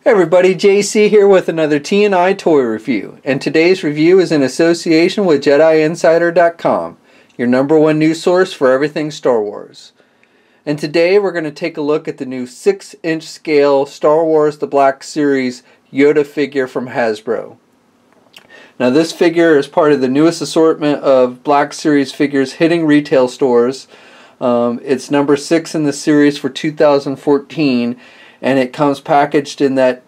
Hey everybody, JC here with another T&I toy review, and today's review is in association with JediInsider.com, your #1 news source for everything Star Wars. And today we're going to take a look at the new 6-inch scale Star Wars The Black Series Yoda figure from Hasbro. Now this figure is part of the newest assortment of Black Series figures hitting retail stores. It's number 6 in the series for 2014. And it comes packaged in that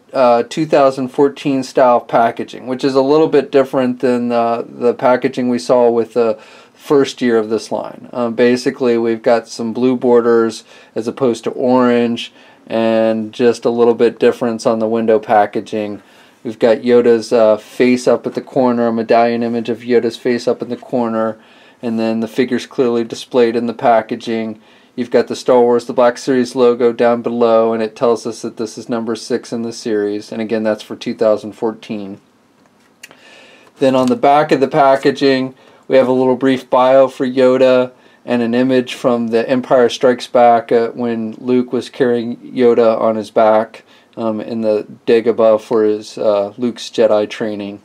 2014 style packaging, which is a little bit different than the packaging we saw with the first year of this line. Basically, we've got some blue borders as opposed to orange, and just a little bit difference on the window packaging. We've got Yoda's face up at the corner, a medallion image of Yoda's face up in the corner, and then the figure's clearly displayed in the packaging. You've got the Star Wars The Black Series logo down below, and it tells us that this is number 6 in the series, and again that's for 2014. Then on the back of the packaging we have a little brief bio for Yoda and an image from the Empire Strikes Back when Luke was carrying Yoda on his back in the Dagobah for his Luke's Jedi training.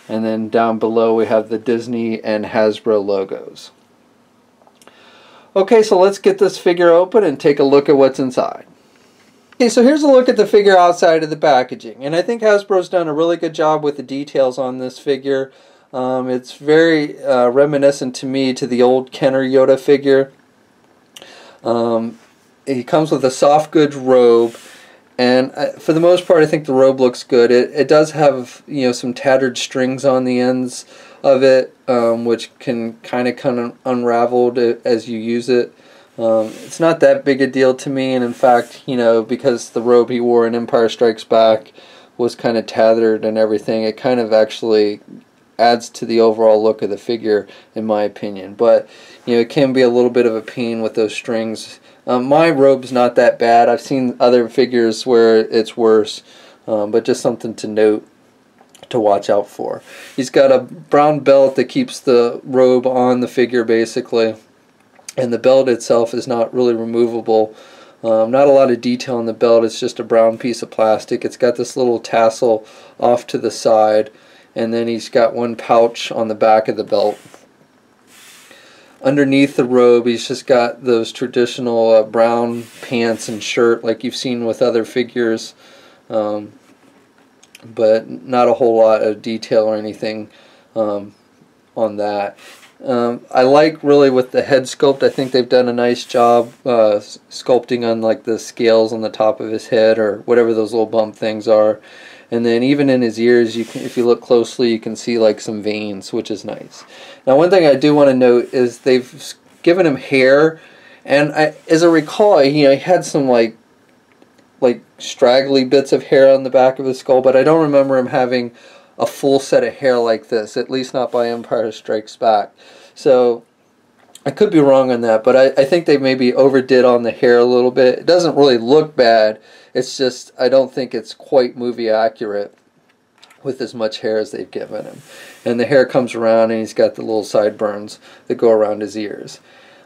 And then down below we have the Disney and Hasbro logos. Okay, so let's get this figure open and take a look at what's inside. Okay, so here's a look at the figure outside of the packaging, and I think Hasbro's done a really good job with the details on this figure. It's very reminiscent to me to the old Kenner Yoda figure. He comes with a soft goods robe, and for the most part I think the robe looks good. It does have, you know, some tattered strings on the ends of it, which can kind of unravel as you use it. It's not that big a deal to me, and in fact, you know, because the robe he wore in Empire Strikes Back was kind of tattered and everything, it kind of actually adds to the overall look of the figure, in my opinion. But you know, it can be a little bit of a pain with those strings. My robe's not that bad. I've seen other figures where it's worse, but just something to note, to watch out for. He's got a brown belt that keeps the robe on the figure basically, and the belt itself is not really removable. Not a lot of detail on the belt, it's just a brown piece of plastic. It's got this little tassel off to the side, and then he's got one pouch on the back of the belt. Underneath the robe he's just got those traditional brown pants and shirt like you've seen with other figures, but not a whole lot of detail or anything on that. I like really with the head sculpt, I think they've done a nice job sculpting on like the scales on the top of his head or whatever those little bump things are. And then even in his ears, you can, if you look closely, you can see like some veins, which is nice. Now one thing I do want to note is they've given him hair, and as I recall, you know, he had some like straggly bits of hair on the back of his skull, but I don't remember him having a full set of hair like this, at least not by Empire Strikes Back. So I could be wrong on that, but I think they maybe overdid on the hair a little bit. It doesn't really look bad, it's just I don't think it's quite movie accurate with as much hair as they've given him. And the hair comes around and he's got the little sideburns that go around his ears.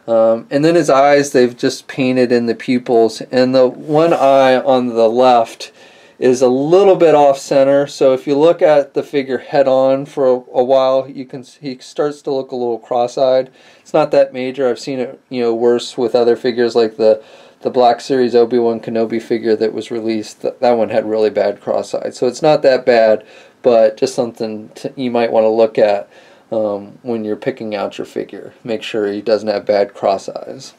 And then his eyes, they've just painted in the pupils, and the one eye on the left is a little bit off center, so if you look at the figure head on for a while, he starts to look a little cross-eyed. It's not that major. I've seen it, you know, worse with other figures like the Black Series Obi-Wan Kenobi figure that was released. That one had really bad cross-eyed, so it's not that bad, but just something you might want to look at when you're picking out your figure. Make sure he doesn't have bad cross eyes.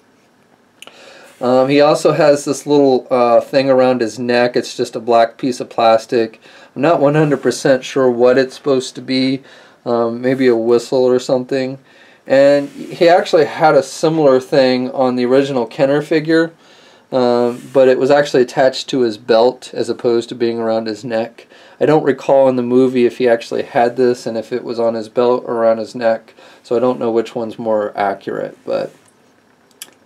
He also has this little thing around his neck. It's just a black piece of plastic. I'm not 100% sure what it's supposed to be. Maybe a whistle or something. And he actually had a similar thing on the original Kenner figure, but it was actually attached to his belt as opposed to being around his neck. I don't recall in the movie if he actually had this and if it was on his belt or around his neck, so I don't know which one's more accurate, but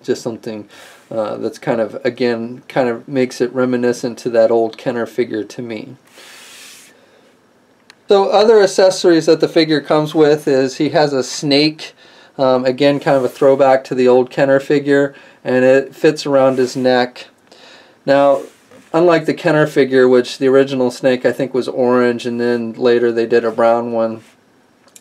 just something that's kind of, again, kind of makes it reminiscent to that old Kenner figure to me. So other accessories that the figure comes with is he has a snake, again kind of a throwback to the old Kenner figure, and it fits around his neck. Now unlike the Kenner figure, which the original snake I think was orange, and then later they did a brown one,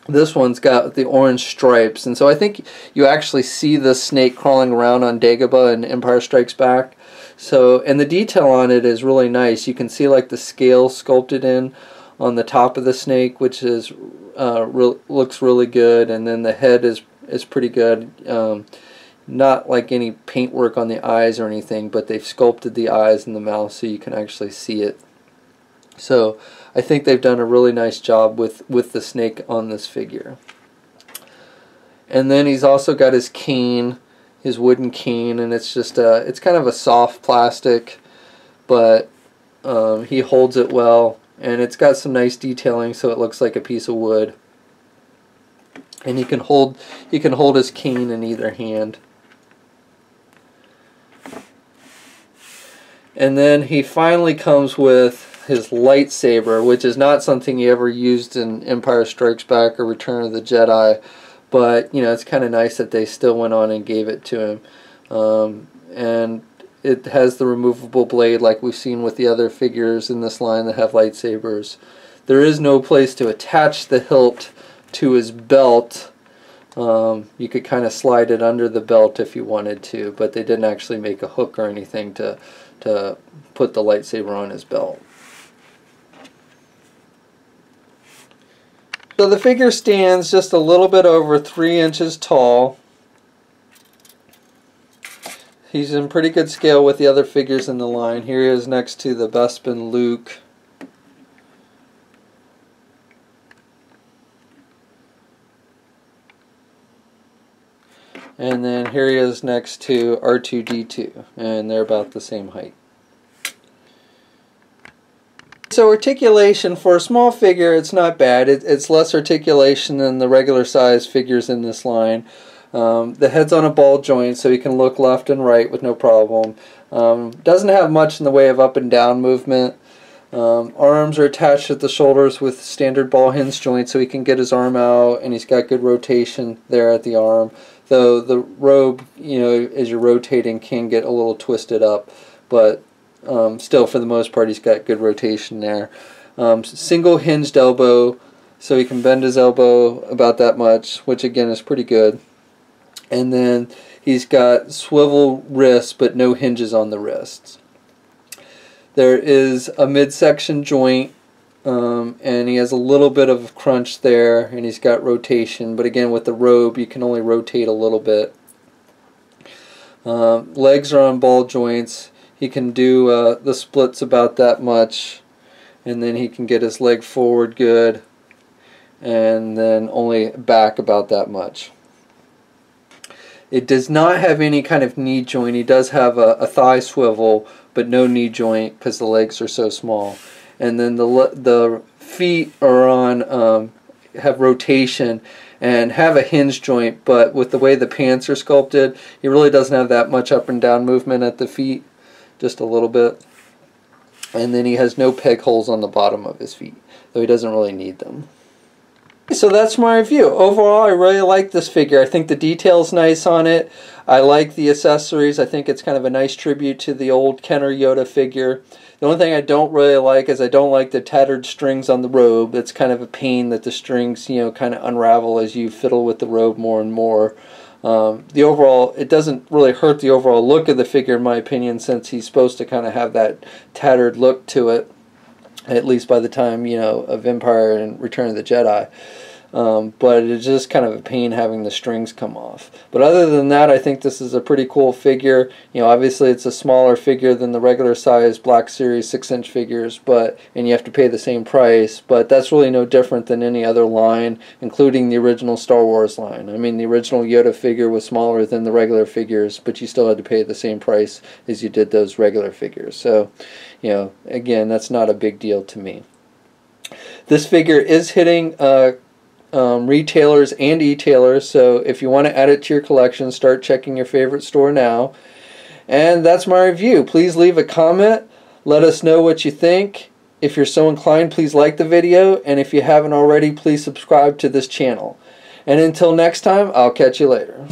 this one's got the orange stripes. And so I think you actually see the snake crawling around on Dagobah in Empire Strikes Back. So, and the detail on it is really nice. You can see like the scale sculpted in on the top of the snake, which is looks really good, and then the head is pretty good. Not like any paintwork on the eyes or anything, but they've sculpted the eyes and the mouth so you can actually see it. So I think they've done a really nice job with the snake on this figure. And then he's also got his cane, his wooden cane, and it's just it's kind of a soft plastic, but he holds it well, and it's got some nice detailing so it looks like a piece of wood. And he can hold his cane in either hand. And then he finally comes with his lightsaber, which is not something he ever used in Empire Strikes Back or Return of the Jedi, but you know, it's kind of nice that they still went on and gave it to him. And it has the removable blade like we've seen with the other figures in this line that have lightsabers. There is no place to attach the hilt to his belt. You could kind of slide it under the belt if you wanted to, but they didn't actually make a hook or anything to put the lightsaber on his belt. So the figure stands just a little bit over 3 inches tall. He's in pretty good scale with the other figures in the line. Here he is next to the Bespin Luke. And then here he is next to R2-D2, and they're about the same height. So articulation for a small figure, it's not bad. It's less articulation than the regular size figures in this line. The head's on a ball joint, so he can look left and right with no problem. Doesn't have much in the way of up and down movement. Arms are attached at the shoulders with standard ball hinge joints, so he can get his arm out, and he's got good rotation there at the arm. Though the robe, you know, as you're rotating, can get a little twisted up, but still, for the most part, he's got good rotation there. Single hinged elbow, so he can bend his elbow about that much, which again is pretty good. And then he's got swivel wrists, but no hinges on the wrists. There is a midsection joint, and he has a little bit of crunch there, and he's got rotation, but again with the robe you can only rotate a little bit. Legs are on ball joints. He can do the splits about that much, and then he can get his leg forward good, and then only back about that much. It does not have any kind of knee joint. He does have a thigh swivel, but no knee joint because the legs are so small. And then the feet are on have rotation and have a hinge joint, but with the way the pants are sculpted, he really doesn't have that much up and down movement at the feet, just a little bit. And then he has no peg holes on the bottom of his feet, though he doesn't really need them. So that's my review. Overall, I really like this figure. I think the detail's nice on it. I like the accessories. I think it's kind of a nice tribute to the old Kenner Yoda figure. The only thing I don't really like is I don't like the tattered strings on the robe. It's kind of a pain that the strings, you know, kind of unravel as you fiddle with the robe more and more. The overall, it doesn't really hurt the overall look of the figure in my opinion, since he's supposed to kind of have that tattered look to it, at least by the time, you know, of Empire and Return of the Jedi. But it's just kind of a pain having the strings come off. But other than that, I think this is a pretty cool figure. You know, obviously it's a smaller figure than the regular size Black Series 6-inch figures, and you have to pay the same price, but that's really no different than any other line, including the original Star Wars line. I mean, the original Yoda figure was smaller than the regular figures, but you still had to pay the same price as you did those regular figures. So, you know, again, that's not a big deal to me. This figure is hitting retailers and e-tailers, so if you want to add it to your collection, start checking your favorite store now. And that's my review. Please leave a comment. Let us know what you think. If you're so inclined, please like the video, and if you haven't already, please subscribe to this channel. And until next time, I'll catch you later.